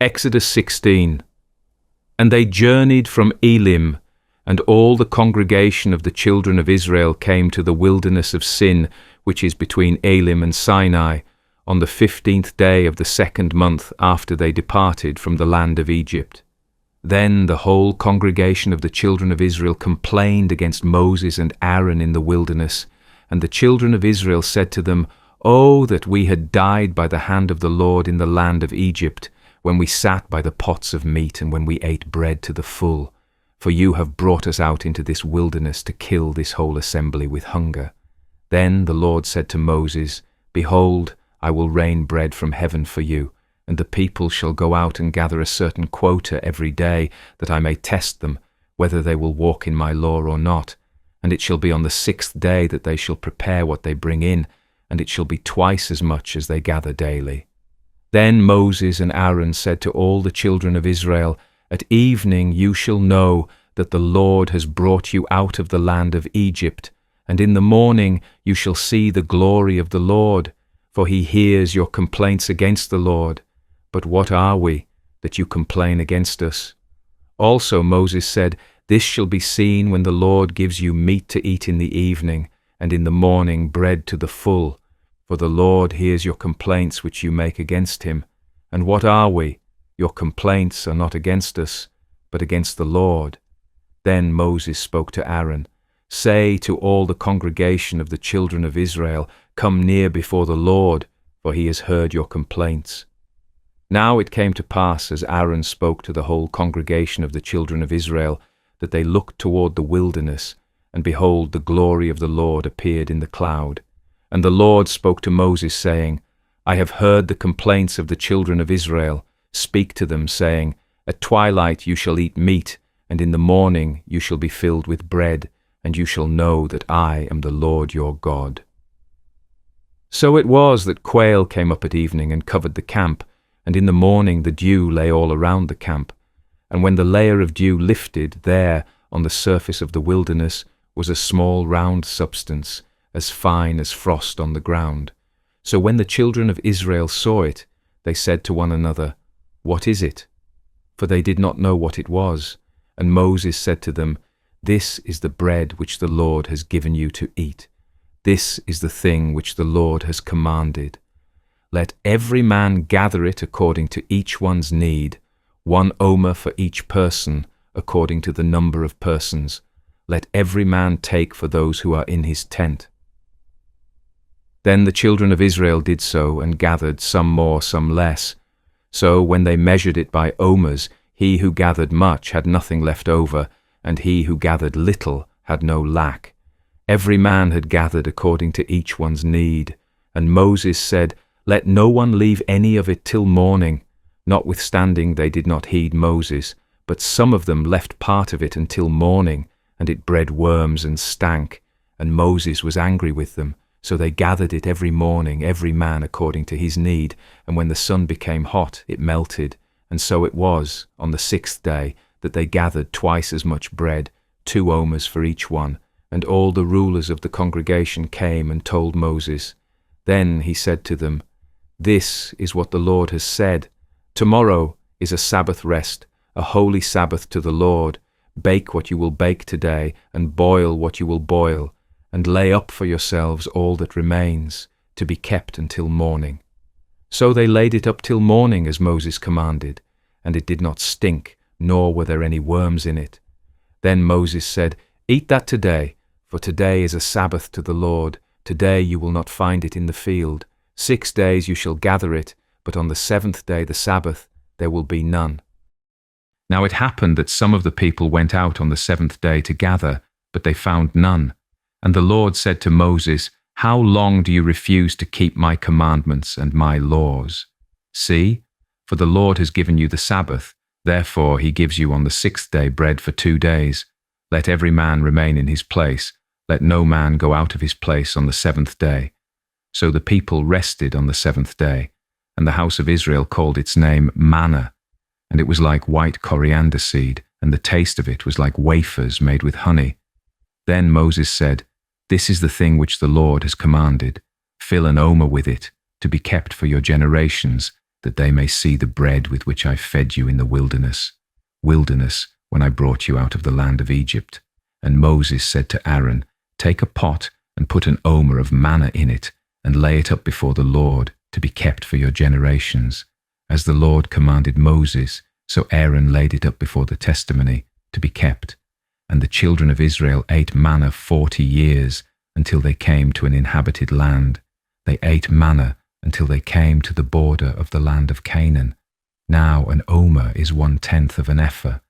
Exodus 16. And they journeyed from Elim, and all the congregation of the children of Israel came to the wilderness of Sin, which is between Elim and Sinai, on the 15th day of the 2nd month after they departed from the land of Egypt. Then the whole congregation of the children of Israel complained against Moses and Aaron in the wilderness, and the children of Israel said to them, "Oh, that we had died by the hand of the Lord in the land of Egypt, when we sat by the pots of meat and when we ate bread to the full. For you have brought us out into this wilderness to kill this whole assembly with hunger." Then the Lord said to Moses, "Behold, I will rain bread from heaven for you, and the people shall go out and gather a certain quota every day, that I may test them, whether they will walk in my law or not. And it shall be on the 6th day that they shall prepare what they bring in, and it shall be twice as much as they gather daily." Then Moses and Aaron said to all the children of Israel, "At evening you shall know that the Lord has brought you out of the land of Egypt, and in the morning you shall see the glory of the Lord, for he hears your complaints against the Lord. But what are we, that you complain against us?" Also Moses said, "This shall be seen when the Lord gives you meat to eat in the evening, and in the morning bread to the full. For the Lord hears your complaints which you make against him. And what are we? Your complaints are not against us, but against the Lord." Then Moses spoke to Aaron, "Say to all the congregation of the children of Israel, 'Come near before the Lord, for he has heard your complaints.'" Now it came to pass, as Aaron spoke to the whole congregation of the children of Israel, that they looked toward the wilderness, and behold, the glory of the Lord appeared in the cloud. And the Lord spoke to Moses, saying, "I have heard the complaints of the children of Israel. Speak to them, saying, 'At twilight you shall eat meat, and in the morning you shall be filled with bread, and you shall know that I am the Lord your God.'" So it was that quail came up at evening and covered the camp, and in the morning the dew lay all around the camp. And when the layer of dew lifted, there, on the surface of the wilderness, was a small round substance, as fine as frost on the ground. So when the children of Israel saw it, they said to one another, "What is it?" For they did not know what it was. And Moses said to them, "This is the bread which the Lord has given you to eat. This is the thing which the Lord has commanded. Let every man gather it according to each one's need, 1 omer for each person, according to the number of persons. Let every man take for those who are in his tent." Then the children of Israel did so, and gathered, some more, some less. So when they measured it by omers, he who gathered much had nothing left over, and he who gathered little had no lack. Every man had gathered according to each one's need. And Moses said, "Let no one leave any of it till morning." Notwithstanding they did not heed Moses, but some of them left part of it until morning, and it bred worms and stank. And Moses was angry with them. So they gathered it every morning, every man according to his need, and when the sun became hot, it melted. And so it was, on the 6th day, that they gathered twice as much bread, 2 omers for each one. And all the rulers of the congregation came and told Moses. Then he said to them, "This is what the Lord has said. Tomorrow is a Sabbath rest, a holy Sabbath to the Lord. Bake what you will bake today, and boil what you will boil, and lay up for yourselves all that remains, to be kept until morning." So they laid it up till morning as Moses commanded, and it did not stink, nor were there any worms in it. Then Moses said, "Eat that today, for today is a Sabbath to the Lord. Today you will not find it in the field. 6 days you shall gather it, but on the 7th day, the Sabbath, there will be none." Now it happened that some of the people went out on the 7th day to gather, but they found none. And the Lord said to Moses, "How long do you refuse to keep my commandments and my laws? See, for the Lord has given you the Sabbath, therefore he gives you on the 6th day bread for 2 days. Let every man remain in his place. Let no man go out of his place on the 7th day." So the people rested on the 7th day, and the house of Israel called its name manna, and it was like white coriander seed, and the taste of it was like wafers made with honey. Then Moses said, "This is the thing which the Lord has commanded. Fill an omer with it, to be kept for your generations, that they may see the bread with which I fed you in the wilderness, when I brought you out of the land of Egypt. And Moses said to Aaron, Take a pot and put an omer of manna in it, and lay it up before the Lord, to be kept for your generations. As the Lord commanded Moses, so Aaron laid it up before the testimony, to be kept. And the children of Israel ate manna 40 years, until they came to an inhabited land. They ate manna until they came to the border of the land of Canaan. Now an omer is 1/10 of an ephah,